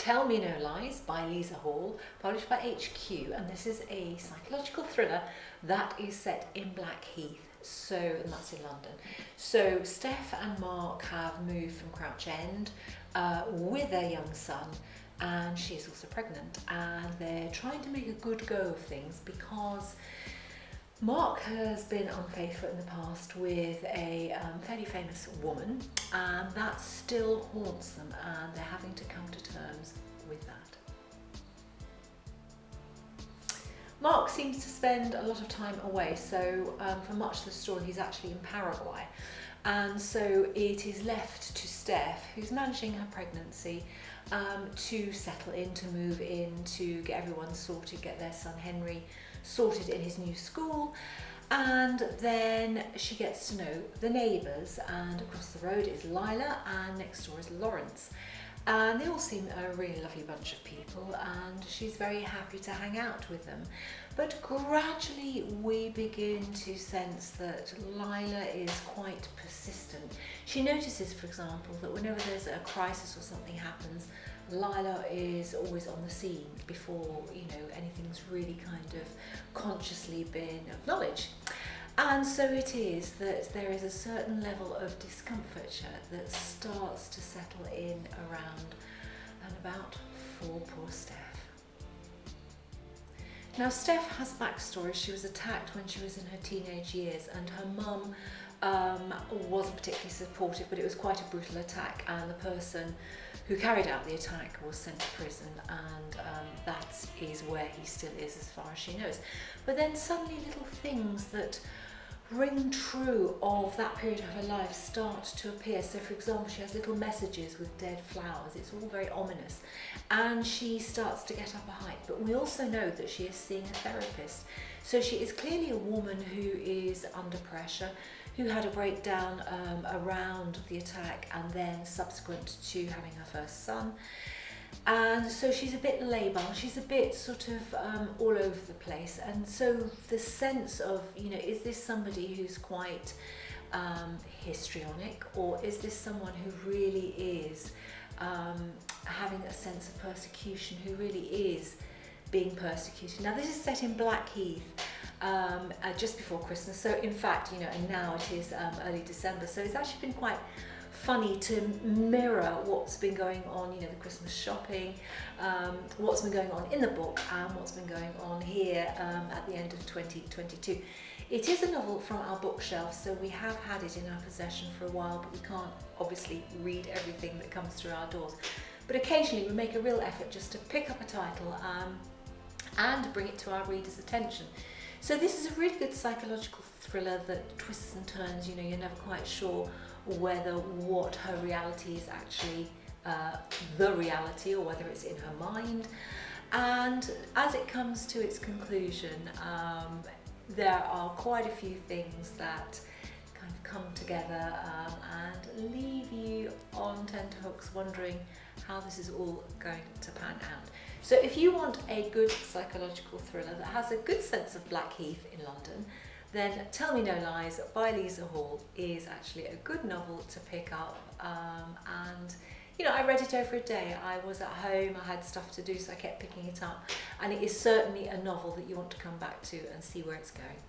Tell Me No Lies by Lisa Hall, published by HQ, and this is a psychological thriller that is set in Blackheath, and that's in London. So Steph and Mark have moved from Crouch End with their young son, and she's also pregnant, and they're trying to make a good go of things because Mark has been unfaithful in the past with a fairly famous woman, and that still haunts them, and they're having to come to terms with that. Mark seems to spend a lot of time away, so for much of the story he's actually in Paraguay, and so it is left to Steph, who's managing her pregnancy, to settle in, to move in, to get everyone sorted, get their son Henry sorted in his new school, and then she gets to know the neighbours, and across the road is Lila and next door is Laurence, and they all seem a really lovely bunch of people, and she's very happy to hang out with them. But gradually we begin to sense that Lila is quite persistent. She notices, for example, that whenever there's a crisis or something happens, Lila is always on the scene before, anything's really kind of consciously been acknowledged. And so it is that there is a certain level of discomfiture that starts to settle in around and about for poor Steph. Now Steph has backstory. She was attacked when she was in her teenage years, and her mum wasn't particularly supportive, but it was quite a brutal attack, and the person who carried out the attack was sent to prison, and that is where he still is as far as she knows. But then suddenly little things that ring true of that period of her life start to appear. So for example, she has little messages with dead flowers. It's all very ominous, and she starts to get up a hike. But we also know that she is seeing a therapist, so she is clearly a woman who is under pressure, who had a breakdown around the attack and then subsequent to having her first son. And so she's a bit labile, she's a bit sort of all over the place. And so the sense of, is this somebody who's quite histrionic, or is this someone who really is having a sense of persecution, who really is being persecuted? Now this is set in Blackheath, just before Christmas, so in fact, and now it is early December, so it's actually been quite funny to mirror what's been going on, the Christmas shopping, what's been going on in the book, and what's been going on here at the end of 2022. It is a novel from our bookshelf, so we have had it in our possession for a while, but we can't obviously read everything that comes through our doors. But occasionally we make a real effort just to pick up a title and bring it to our readers' attention. So this is a really good psychological thriller that twists and turns. You're never quite sure whether what her reality is actually the reality, or whether it's in her mind. And as it comes to its conclusion, there are quite a few things that kind of come together and leave you on tenterhooks wondering how this is all going to pan out. So if you want a good psychological thriller that has a good sense of Blackheath in London, then Tell Me No Lies by Lisa Hall is actually a good novel to pick up. And I read it over a day. I was at home, I had stuff to do, so I kept picking it up. And it is certainly a novel that you want to come back to and see where it's going.